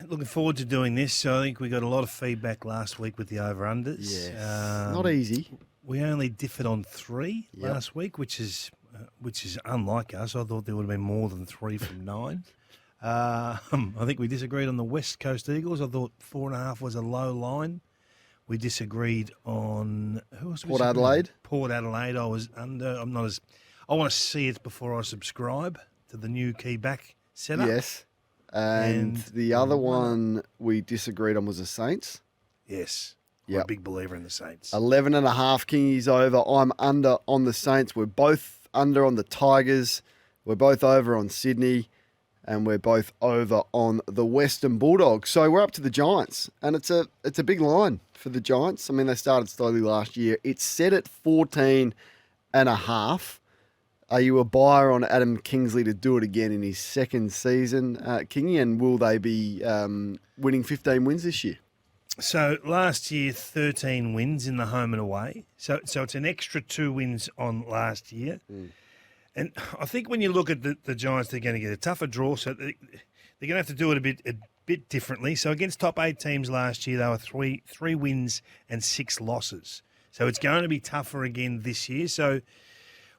looking forward to doing this. So I think we got a lot of feedback last week with the over-unders. Yes. Not easy. We only differed on 3 Yep. last week, which is unlike us. I thought there would have been more than 3 from 9. I think we disagreed on the West Coast Eagles. I thought 4.5 was a low line. We disagreed on who else? Port Adelaide. Port Adelaide. I was under. I'm not as. I want to see it before I subscribe to the new key back setup. Yes. And the other one we disagreed on was the Saints. Yes. I'm Yep. a big believer in the Saints. 11.5 Kingies over. I'm under on the Saints. We're both under on the Tigers. We're both over on Sydney. And we're both over on the Western Bulldogs. So we're up to the Giants. And it's a big line for the Giants. I mean, they started slowly last year. It's set at 14.5. Are you a buyer on Adam Kingsley to do it again in his second season, Kingy? And will they be winning 15 wins this year? So last year, 13 wins in the home and away. So it's an extra 2 wins on last year. And I think when you look at the Giants, they're going to get a tougher draw. So they're going to have to do it a bit differently. So against top 8 teams last year, they were three wins and 6 losses. So it's going to be tougher again this year. So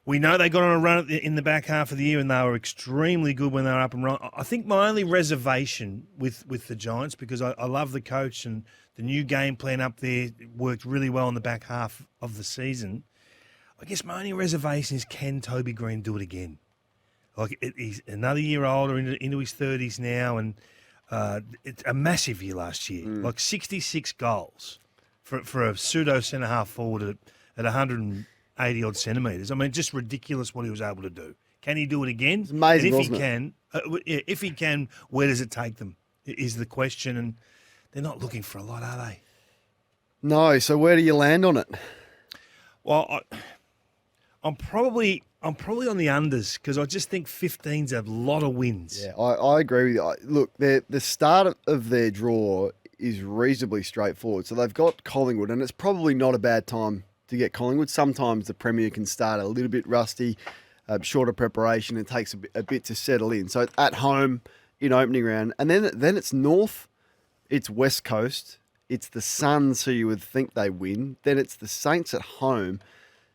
we know they got on a run in the back half of the year, and they were extremely good when they were up and running. I think my only reservation with the Giants, because I love the coach and the new game plan up there worked really well in the back half of the season. I guess my only reservation is, can Toby Green do it again? Like, he's another year older, into his 30s now, and it's a massive year last year. Like 66 goals for a pseudo centre-half forward at 180-odd centimetres. I mean, just ridiculous what he was able to do. Can he do it again? It's amazing, and if he can, where does it take them, is the question. And they're not looking for a lot, are they? No. So where do you land on it? Well, I'm probably on the unders, because I just think 15's a lot of wins. Yeah, I agree with you. Look, the start of their draw is reasonably straightforward. So they've got Collingwood, and it's probably not a bad time to get Collingwood. Sometimes the Premier can start a little bit rusty, shorter preparation, and takes a bit to settle in. So at home in opening round, and then it's North, it's West Coast, it's the Suns who you would think they win, then it's the Saints at home.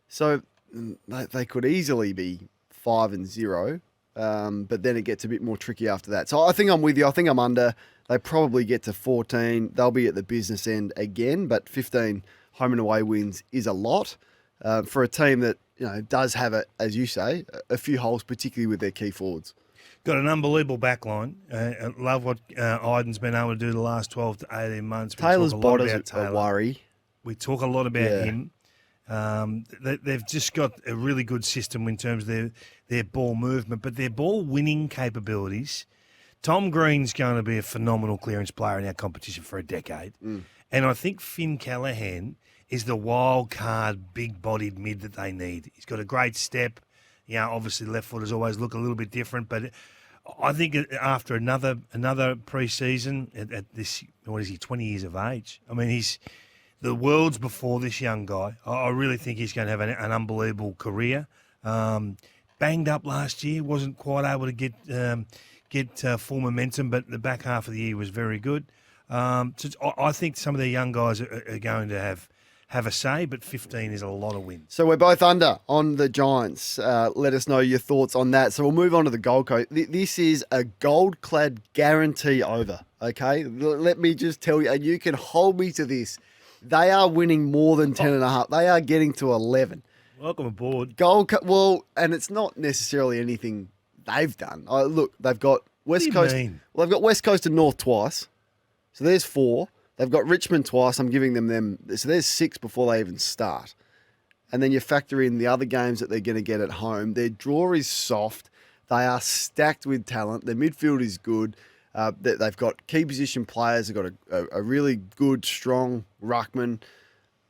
So they could easily be 5-0, but then it gets a bit more tricky after that. So I think I'm with you. I think I'm under. They probably get to 14. They'll be at the business end again, but 15 home and away wins is a lot for a team that does have, as you say, a few holes, particularly with their key forwards. Got an unbelievable back line. I love what Iden's been able to do the last 12 to 18 months. Taylor's body's a worry. We talk a lot about him. They've just got a really good system in terms of their ball movement, but their ball winning capabilities. Tom Green's going to be a phenomenal clearance player in our competition for a decade. And I think Finn Callaghan is the wild card, big-bodied mid that they need. He's got a great step. Obviously left footers always look a little bit different, but I think after another pre-season at this, what is he, 20 years of age? I mean, he's the world's before this young guy. I really think he's going to have an unbelievable career. Banged up last year, wasn't quite able to get full momentum, but the back half of the year was very good. So I think some of the young guys are going to have a say, but 15 is a lot of wins. So we're both under on the Giants. Let us know your thoughts on that. So we'll move on to the Gold Coast. This is a gold-clad guarantee over, okay? Let me just tell you, and you can hold me to this. They are winning more than 10.5. They are getting to 11. Welcome aboard. Well, and it's not necessarily anything they've done. Look, they've got West Coast. Well, they've got West Coast and North twice. So there's 4. They've got Richmond twice. I'm giving them. So there's 6 before they even start. And then you factor in the other games that they're going to get at home. Their draw is soft. They are stacked with talent. Their midfield is good. They've got key position players. They've got a really good, strong ruckman.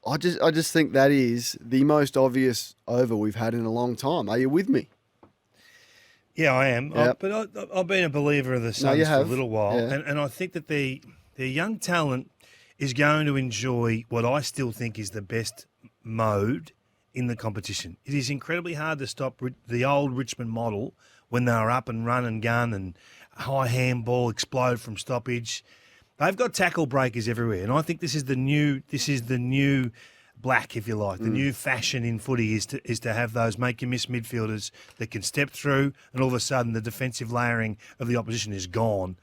I just think that is the most obvious over we've had in a long time. Are you with me? Yeah, I am. Yep. But I've been a believer of the Suns for a little while. Yeah. And I think that their young talent is going to enjoy what I still think is the best mode in the competition. It is incredibly hard to stop the old Richmond model when they were up and run and gun and high handball explode from stoppage. They've got tackle breakers everywhere, and I think this is the new black, if you like. The new fashion in footy is to have those make you miss midfielders that can step through, and all of a sudden the defensive layering of the opposition is gone.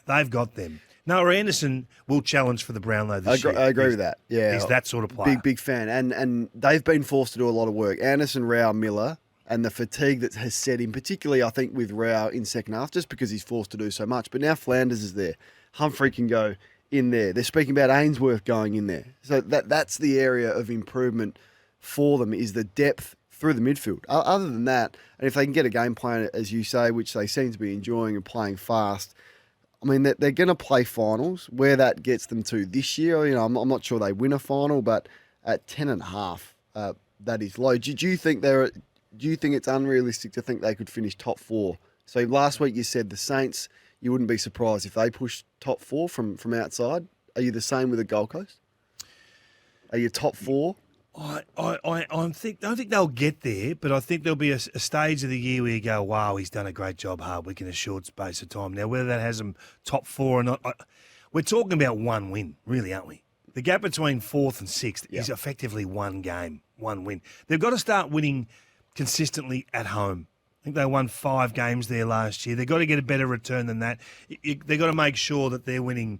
They've got them. Noah Anderson will challenge for the Brownlow this year. I agree with that. Yeah, He's that sort of player. Big fan, and they've been forced to do a lot of work. Anderson, Rao, Miller, and the fatigue that has set in, particularly I think with Rao in second half, just because he's forced to do so much. But now Flanders is there. Humphrey can go in there. They're speaking about Ainsworth going in there. So that's the area of improvement for them, is the depth through the midfield. Other than that, and if they can get a game plan, as you say, which they seem to be enjoying and playing fast, I mean, they're going to play finals. Where that gets them to this year, I'm not sure they win a final, but at 10.5, that is low. Do you think it's unrealistic to think they could finish top 4? So last week you said the Saints, you wouldn't be surprised if they push top 4 from outside. Are you the same with the Gold Coast? Are you top 4? I don't think they'll get there, but I think there'll be a stage of the year where you go, wow, he's done a great job, Hardwick, in a short space of time. Now, whether that has them top 4 or not, we're talking about one win, really, aren't we? The gap between 4th and 6th is effectively one game, one win. They've got to start winning consistently at home. I think they won 5 games there last year. They've got to get a better return than that. They've got to make sure that they're winning.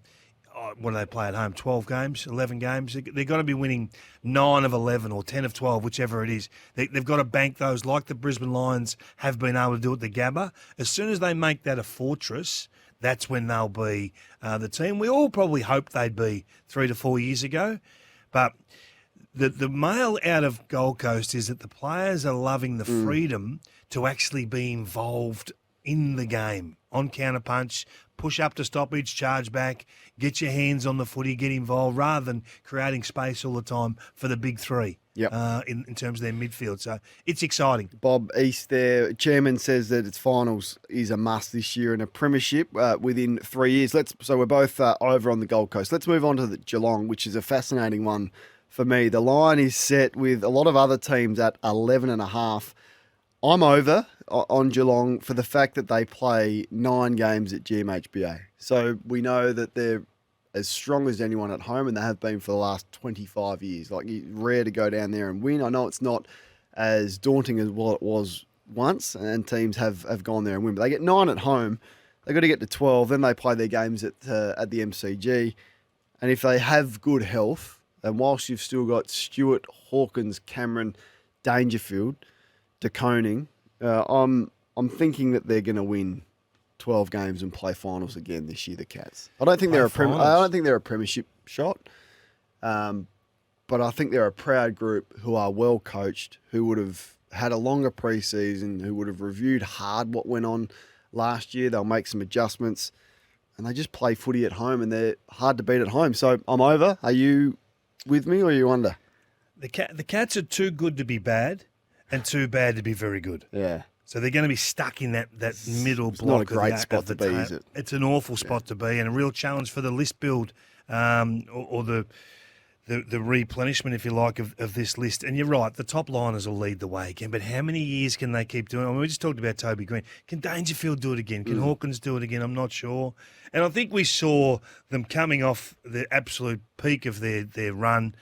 What do they play at home? 12 games, 11 games? They've got to be winning 9 of 11 or 10 of 12, whichever it is. They've got to bank those like the Brisbane Lions have been able to do at the Gabba. As soon as they make that a fortress, that's when they'll be the team we all probably hoped they'd be 3 to 4 years ago. But the mail out of Gold Coast is that the players are loving the freedom to actually be involved in the game, on counterpunch, push up to stoppage, charge back, get your hands on the footy, get involved, rather than creating space all the time for the big three in terms of their midfield. So it's exciting. Bob East there, chairman, says that its finals is a must this year and a premiership within 3 years. So we're both over on the Gold Coast. Let's move on to the Geelong, which is a fascinating one for me. The line is set with a lot of other teams at 11.5. I'm over on Geelong for the fact that they play 9 games at GMHBA. So we know that they're as strong as anyone at home, and they have been for the last 25 years. Like, it's rare to go down there and win. I know it's not as daunting as what it was once, and teams have gone there and win. But they get 9 at home. They've got to get to 12. Then they play their games at the MCG. And if they have good health, and whilst you've still got Stewart, Hawkins, Cameron, Dangerfield, De Koning, I'm thinking that they're going to win 12 games and play finals again this year. The Cats. I don't think they're a premiership shot, but I think they're a proud group who are well coached, who would have had a longer pre-season, who would have reviewed hard what went on last year. They'll make some adjustments, and they just play footy at home, and they're hard to beat at home. So I'm over. Are you with me or are you under? The Cats are too good to be bad, and too bad to be very good. Yeah. So they're going to be stuck in that middle It's block. not a great spot to be, is it? It's an awful spot to be, and a real challenge for the list build or the replenishment, if you like, of this list. And you're right, the top liners will lead the way again. But how many years can they keep doing it? I mean, we just talked about Toby Green. Can Dangerfield do it again? Can Hawkins do it again? I'm not sure. And I think we saw them coming off the absolute peak of their run.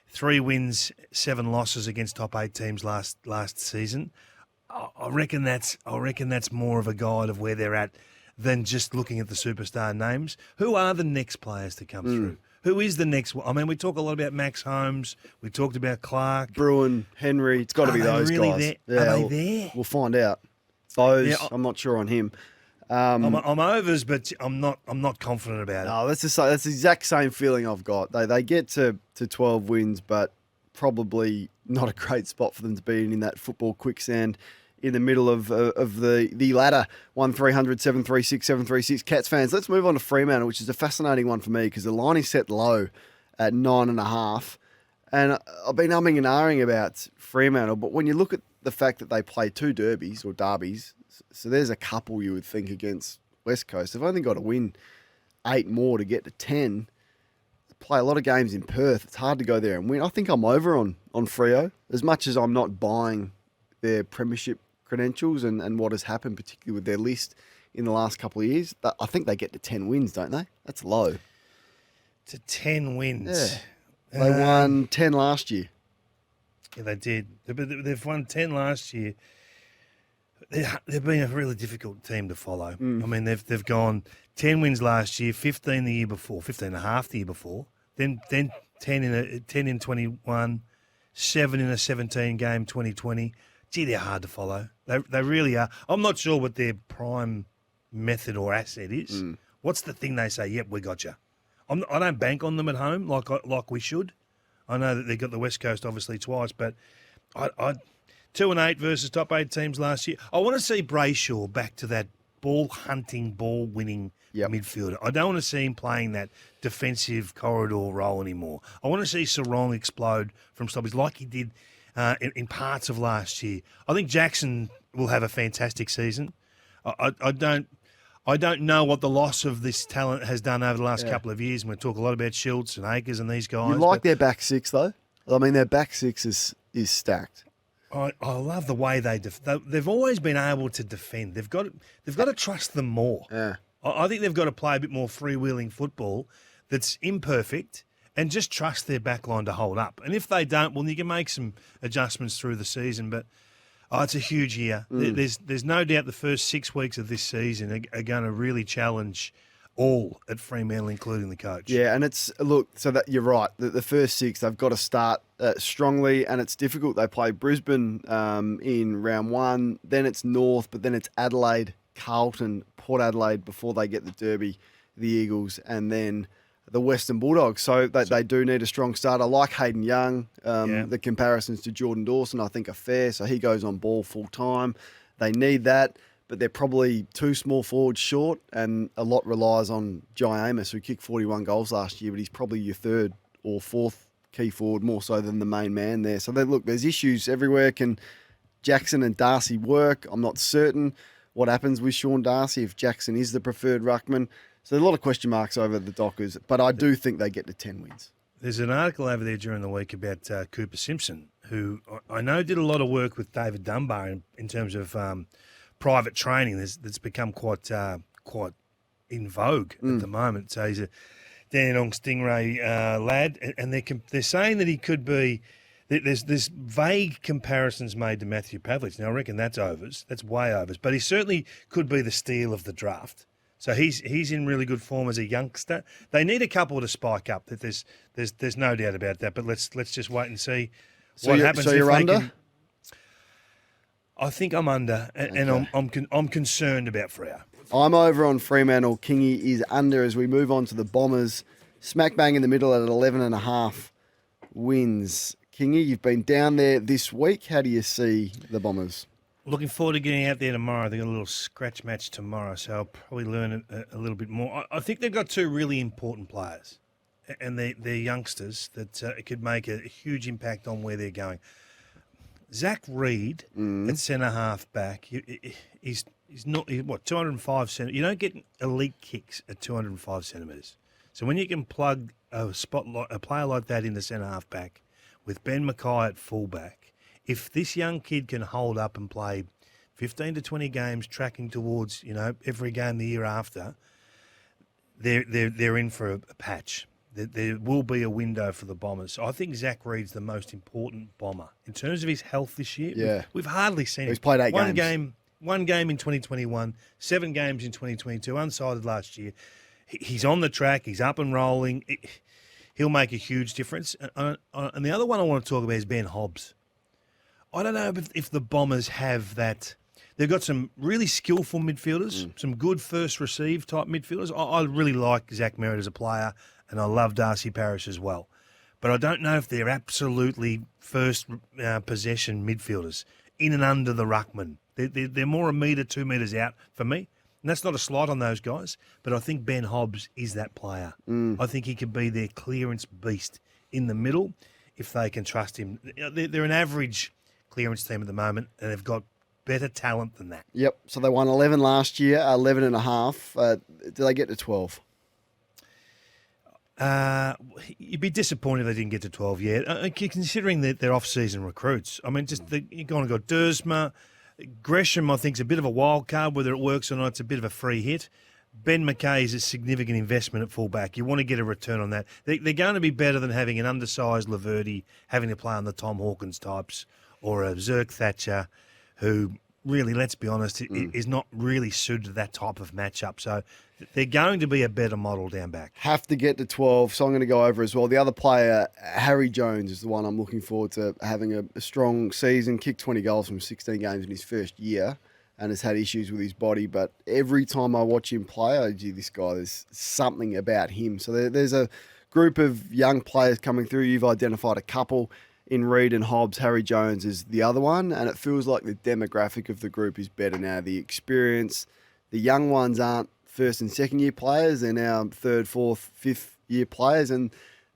3 wins, 7 losses against top 8 teams last season. I reckon that's more of a guide of where they're at than just looking at the superstar names. Who are the next players to come through? Who is the next one? I mean, we talk a lot about Max Holmes. We talked about Clark. Bruin, Henry. It's got to be those really guys. there? Yeah, are they there? We'll find out. I'm not sure on him. I'm overs, but I'm not confident about it. No, that's the exact same feeling I've got. They get to 12 wins, but probably not a great spot for them to be in that football quicksand in the middle of the ladder. 1300 736 736. Cats fans, let's move on to Fremantle, which is a fascinating one for me because the line is set low at 9.5. And I've been umming and ahhing about Fremantle, but when you look at the fact that they play 2 derbies, so there's a couple you would think against West Coast. They've only got to win 8 more to get to 10. They play a lot of games in Perth. It's hard to go there and win. I think I'm over on Freo, as much as I'm not buying their premiership credentials and what has happened, particularly with their list in the last couple of years. But I think they get to 10 wins, don't they? That's low. to 10 wins. Yeah. They won 10 last year. Yeah, they did. They've won 10 last year. They've been a really difficult team to follow. I mean, they've gone 10 wins last year, 15 the year before, 15 and a half the year before, then 10 in 21, 7 in a 17 game 2020. Gee, they're hard to follow. They really are. I'm not sure what their prime method or asset is. What's the thing they say? Yep, we got you. I don't bank on them at home like we should. I know that they got the West Coast obviously twice, but I 2-8 versus top 8 teams last year. I want to see Brayshaw back to that ball hunting, ball winning midfielder. I don't want to see him playing that defensive corridor role anymore. I want to see Sarong explode from stoppages like he did in parts of last year. I think Jackson will have a fantastic season. I don't know what the loss of this talent has done over the last couple of years. And we talk a lot about Schultz and Akers and these guys. You like their back six, though? I mean, their back six is stacked. I love the way they've always been able to defend. They've got to trust them more. Yeah. I think they've got to play a bit more freewheeling football that's imperfect and just trust their backline to hold up. And if they don't, well, you can make some adjustments through the season. But it's a huge year. There's no doubt the first 6 weeks of this season are going to really challenge all at Fremantle, including the coach. Yeah, and so that you're right. The first 6, they've got to start strongly, and it's difficult. They play Brisbane in round 1, then it's North, but then it's Adelaide, Carlton, Port Adelaide before they get the Derby, the Eagles, and then the Western Bulldogs. So they do need a strong start. I like Hayden Young. The comparisons to Jordan Dawson, I think, are fair. So he goes on ball full time. They need that, but they're probably 2 small forwards short, and a lot relies on Jai Amos, who kicked 41 goals last year, but he's probably your 3rd or 4th key forward, more so than the main man there. So there's issues everywhere. Can Jackson and Darcy work? I'm not certain what happens with Sean Darcy if Jackson is the preferred ruckman. So there's a lot of question marks over the Dockers, but I do think they get to 10 wins. There's an article over there during the week about Cooper Simpson, who I know did a lot of work with David Dunbar in terms of private training. That's become quite in vogue at the moment. So he's a Dandenong Stingray lad, and they're saying that he could be. There's vague comparisons made to Matthew Pavlich. Now I reckon that's overs. That's way overs. But he certainly could be the steal of the draft. So he's in really good form as a youngster. They need a couple to spike up. That there's no doubt about that. But let's just wait and see what happens. So you're under? I think I'm under, and I'm concerned about Freo. I'm over on Fremantle. Kingy is under as we move on to the Bombers. Smack bang in the middle at 11.5 wins. Kingy, you've been down there this week. How do you see the Bombers? Looking forward to getting out there tomorrow. They've got a little scratch match tomorrow, so I'll probably learn a little bit more. I think they've got 2 really important players, and they're youngsters that could make a huge impact on where they're going. Zach Reed at centre half back, he's 205 centimetres. You don't get elite kicks at 205 centimetres. So when you can plug a player like that in the centre half back with Ben Mackay at fullback, if this young kid can hold up and play 15 to 20 games, tracking towards every game the year after, they're in for a patch. There will be a window for the Bombers. So I think Zach Reed's the most important Bomber in terms of his health this year. Yeah, we've hardly seen him. He's played 8 games. One game in 2021, 7 games in 2022, unsighted last year. He's on the track. He's up and rolling. He'll make a huge difference. And the other one I want to talk about is Ben Hobbs. I don't know if the Bombers have that. They've got some really skillful midfielders, some good first receive type midfielders. I really like Zach Merritt as a player, and I love Darcy Parish as well. But I don't know if they're absolutely first possession midfielders in and under the ruckman. They're more 1 metre, 2 metres out for me. And that's not a slight on those guys, but I think Ben Hobbs is that player. I think he could be their clearance beast in the middle if they can trust him. They're an average clearance team at the moment, and they've got better talent than that. Yep. So they won 11 last year, 11.5. Do they get to 12? You'd be disappointed if they didn't get to 12 yet, considering that they're off-season recruits. I mean, you're going to go Dersma. Gresham, I think, is a bit of a wild card. Whether it works or not, it's a bit of a free hit. Ben McKay is a significant investment at fullback. You want to get a return on that. They're going to be better than having an undersized Laverty having to play on the Tom Hawkins types or a Zerk Thatcher who really, let's be honest, is not really suited to that type of matchup. So they're going to be a better model down back. Have to get to 12, so I'm going to go over as well. The other player, Harry Jones, is the one I'm looking forward to having a strong season. Kicked 20 goals from 16 games in his first year and has had issues with his body. But every time I watch him play, this guy, there's something about him. So there's a group of young players coming through. You've identified a couple in Reid and Hobbs. Harry Jones is the other one. And it feels like the demographic of the group is better now. The experience, the young ones aren't first and second year players. They're now third, fourth, fifth year players. And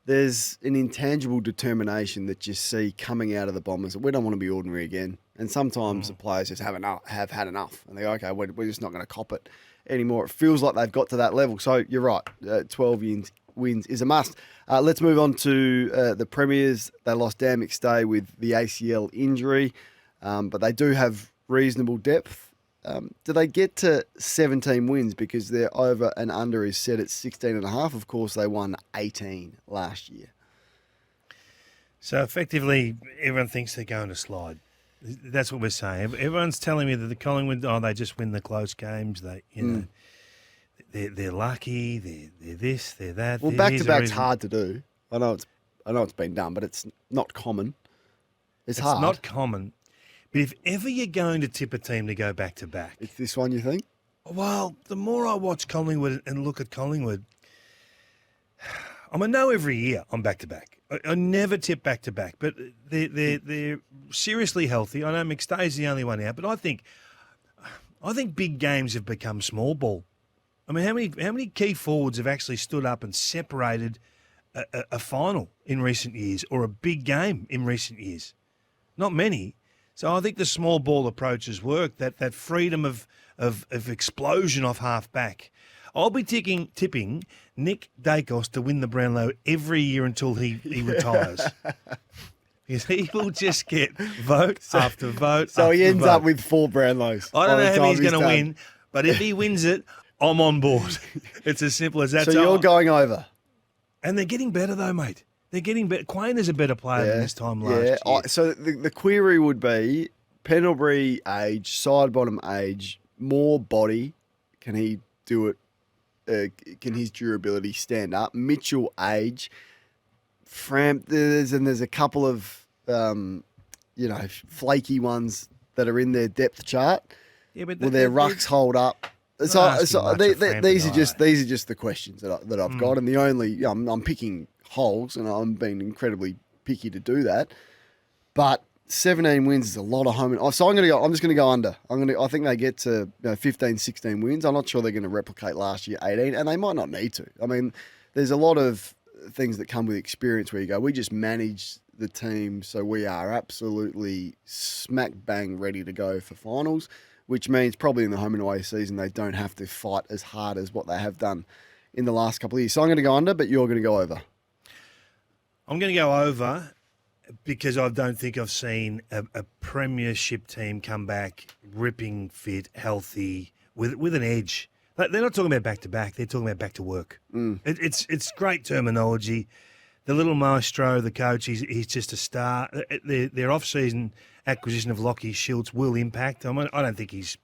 there's an intangible determination that you see coming out of the Bombers. We don't want to be ordinary again. And sometimes the players just have had enough. And they go, okay, we're just not going to cop it anymore. It feels like they've got to that level. So you're right, 12 wins is a must. Let's move on to the Premiers. They lost Dan McStay with the ACL injury, but they do have reasonable depth. Do they get to 17 wins because their over and under is set at 16.5? Of course, they won 18 last year. So effectively, everyone thinks they're going to slide. That's what we're saying. Everyone's telling me that the Collingwood, they just win the close games. They, they're lucky. They're this, they're that. Well, back to back's hard to do. I know it's been done, but it's not common. It's hard. It's not common. But if ever you're going to tip a team to go back to back, it's this one, you think? Well, the more I watch Collingwood and look at Collingwood, I'm a no every year on back to back. I never tip back to back, but they're seriously healthy. I know McStay's the only one out, but I think big games have become small ball. I mean, how many key forwards have actually stood up and separated a final in recent years or a big game in recent years? Not many. So I think the small ball approach has worked. That freedom of explosion off half back. I'll be tipping Nick Dacos to win the Brownlow every year until he retires. Because he will just get vote after vote. So he ends vote. up with 4 Brownlows. I don't know how he's going to win, but if he wins it, I'm on board. It's as simple as that. So you're going over. And they're getting better though, mate. They're getting better. Quain is a better player than this time last year. So the query would be Pendlebury age, side bottom age, more body. Can he do it? Can his durability stand up? Mitchell age, there's a couple of flaky ones that are in their depth chart. Yeah, but will their rucks hold up? These are just the questions that I've got, and the only I'm picking holes, and I'm being incredibly picky to do that. But 17 wins is a lot of home. So I'm just going to go under. I think they get to 15, 16 wins. I'm not sure they're going to replicate last year 18, and they might not need to. I mean, there's a lot of things that come with experience where you go, we just manage the team so we are absolutely smack bang ready to go for finals, which means probably in the home and away season they don't have to fight as hard as what they have done in the last couple of years. So I'm going to go under, but you're going to go over. I'm going to go over because I don't think I've seen a premiership team come back ripping fit, healthy, with an edge. They're not talking about back-to-back. They're talking about back-to-work. It's great terminology. The little maestro, the coach, he's just a star. Their off-season acquisition of Lockie Schultz will impact. I don't think he's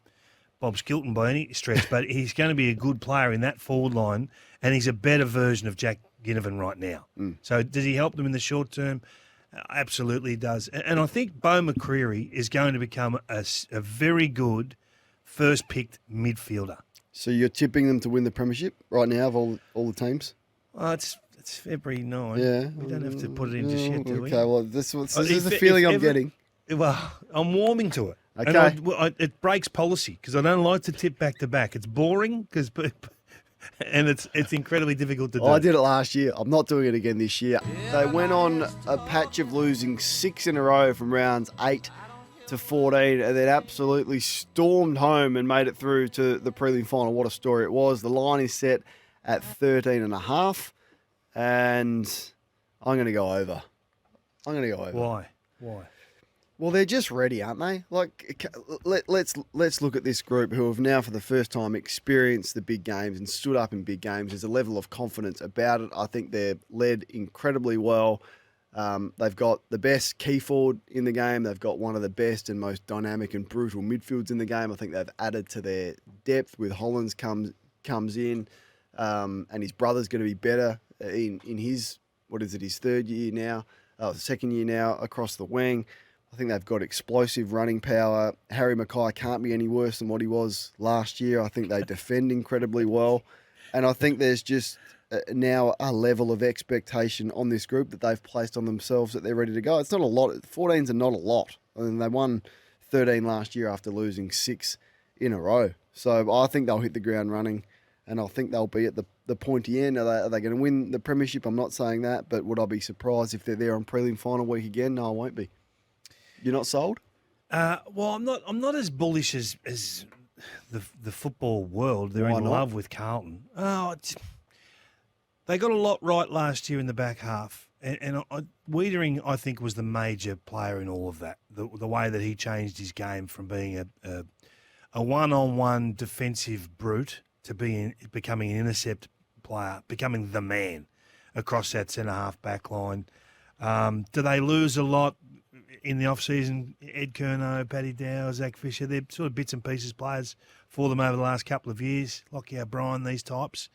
Bob Skilton by any stretch, but he's going to be a good player in that forward line, and he's a better version of Jack Ginnivan right now. So does he help them in the short term? Absolutely he does. And I think Beau McCreery is going to become a very good first-picked midfielder. So you're tipping them to win the premiership right now of all the teams? Well, it's February 9. Yeah. We don't have to put it in just yet, do we? Okay, well, this is the feeling I'm getting. Well, I'm warming to it. Okay. And it breaks policy because I don't like to tip back-to-back. It's boring and it's incredibly difficult to do. I did it last year. I'm not doing it again this year. They went on a patch of losing 6 in a row from rounds 8 to 14 and then absolutely stormed home and made it through to the prelim final. What a story it was. The line is set at 13.5 and I'm going to go over. Why? Well, they're just ready, aren't they? Like, let's look at this group who have now, for the first time, experienced the big games and stood up in big games. There's a level of confidence about it. I think they're led incredibly well. They've got the best key forward in the game. They've got one of the best and most dynamic and brutal midfields in the game. I think they've added to their depth with Hollands comes in, and his brother's going to be better in his, what is it, his second year now across the wing. I think they've got explosive running power. Harry Mackay can't be any worse than what he was last year. I think they defend incredibly well. And I think there's just now a level of expectation on this group that they've placed on themselves that they're ready to go. It's not a lot. 14s are not a lot. I mean, they won 13 last year after losing 6 in a row. So I think they'll hit the ground running, and I think they'll be at the pointy end. Are they going to win the premiership? I'm not saying that, but would I be surprised if they're there on prelim final week again? No, I won't be. You're not sold? Well, I'm not as bullish as the football world. They're Why in not? love with Carlton. They got a lot right last year in the back half, and Wiedering, I think, was the major player in all of that. The way that he changed his game from being a one-on-one defensive brute to becoming an intercept player, becoming the man across that centre-half back line. Do they lose a lot in the off-season? Ed Curnow, Paddy Dow, Zach Fisher, they're sort of bits and pieces players for them over the last couple of years. Lockie O'Brien, these types.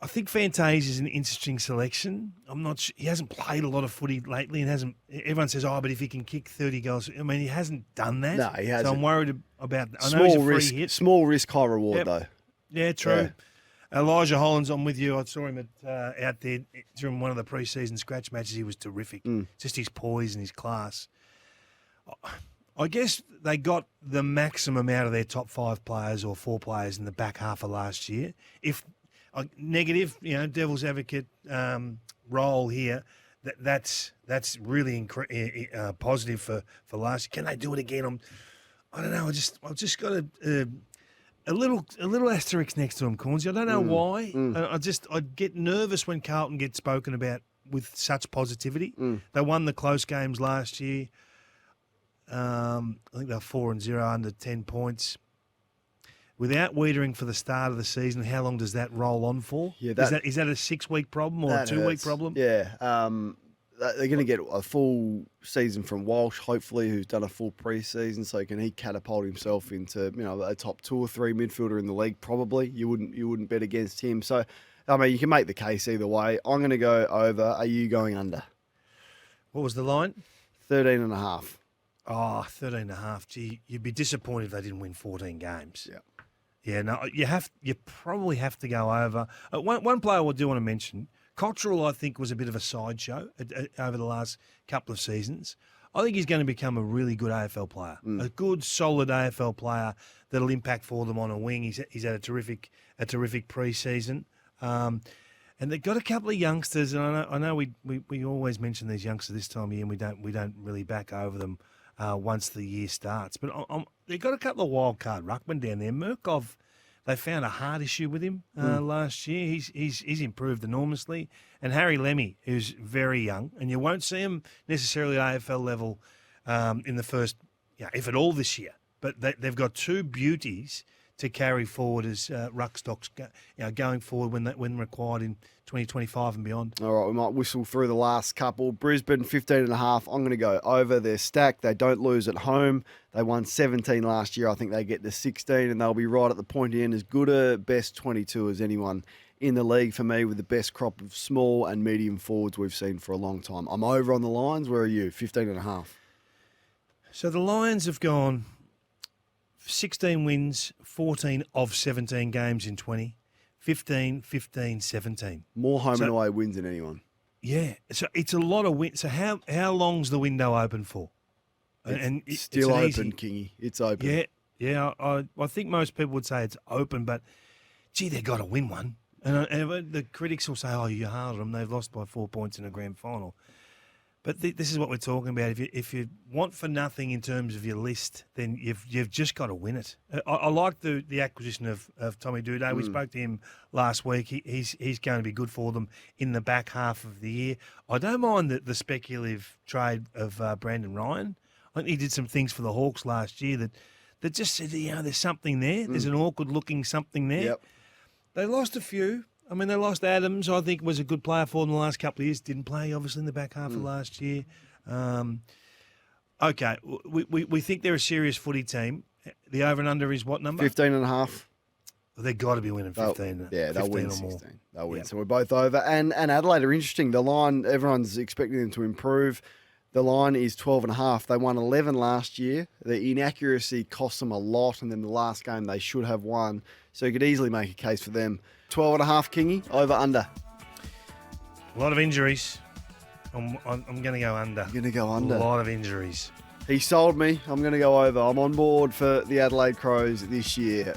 I think Fantasia is an interesting selection. I'm not sure, he hasn't played a lot of footy lately and hasn't. Everyone says, but if he can kick 30 goals. I mean, he hasn't done that. No, he hasn't. So I'm worried about that. I know he's a free hit. Small risk, high reward, though. Yeah, true. Yeah. Elijah Hollands, I'm with you. I saw him out there during one of the pre-season scratch matches. He was terrific. Just his poise and his class. I guess they got the maximum out of their top 5 players or 4 players in the back half of last year. If negative, devil's advocate role here, that's really positive for last year. Can they do it again? I don't know. I've just got a little asterisk next to them, Cornes. I don't know why. I get nervous when Carlton gets spoken about with such positivity. They won the close games last year. I think they were 4-0 under 10 points. Without Wiedering for the start of the season, how long does that roll on for? Yeah, is that a 6-week problem or a 2-week problem? Yeah. They're going to get a full season from Walsh, hopefully, who's done a full pre-season. So can he catapult himself into a top 2 or 3 midfielder in the league? Probably. You wouldn't bet against him. So I mean, you can make the case either way. I'm going to go over. Are you going under? What was the line? 13.5. Oh, 13.5. Gee, you'd be disappointed if they didn't win 14 games. Yeah. Yeah, no, you probably have to go over. One player I do want to mention, Cottrell, I think, was a bit of a sideshow over the last couple of seasons. I think he's going to become a really good AFL player, a good, solid AFL player that'll impact for them on a wing. He's had a terrific pre-season. And they've got a couple of youngsters, and I know we always mention these youngsters this time of year, and we don't really back over them once the year starts. But they've got a couple of wild card ruckmen down there. Murkov, they found a heart issue with him last year. He's improved enormously. And Harry Lemmy, who's very young, and you won't see him necessarily at AFL level in the first, if at all this year. But they've got 2 beauties to carry forward as ruck stocks going forward when required in 2025 and beyond. All right, we might whistle through the last couple. Brisbane, 15.5. I'm going to go over. They're stacked. They don't lose at home. They won 17 last year. I think they get to 16, and they'll be right at the pointy end. As good a best 22 as anyone in the league for me, with the best crop of small and medium forwards we've seen for a long time. I'm over on the Lions. Where are you? 15.5. So the Lions have gone 16 wins, 14 of 17 games in 20, 15, 15, 17. More home and away wins than anyone. Yeah, so it's a lot of wins. So how long's the window open for? It's still open, Kingy. It's open. Yeah. I think most people would say it's open, but gee, they've got to win one. And the critics will say, you're hard on them. They've lost by 4 points in a grand final. But this is what we're talking about. If you want for nothing in terms of your list, then you've just got to win it. I like the acquisition of Tommy Duday. We spoke to him last week. He's going to be good for them in the back half of the year. I don't mind the speculative trade of Brandon Ryan. I think he did some things for the Hawks last year that just said, there's something there. There's an awkward-looking something there. Yep. They lost a few. I mean, they lost Adams, I think was a good player for them the last couple of years. Didn't play, obviously, in the back half of last year. Okay, we think they're a serious footy team. The over and under is what number? 15.5. Well, they've got to be winning 15. Yeah, they'll 15 win or 16. more. They'll win. Yep. So we're both over. And Adelaide are interesting. The line, everyone's expecting them to improve. The line is 12.5. They won 11 last year. The inaccuracy cost them a lot, and then the last game they should have won. So you could easily make a case for them. 12.5, Kingy, over, under. A lot of injuries. I'm going to go under. You're going to go under. A lot of injuries. He sold me. I'm going to go over. I'm on board for the Adelaide Crows this year.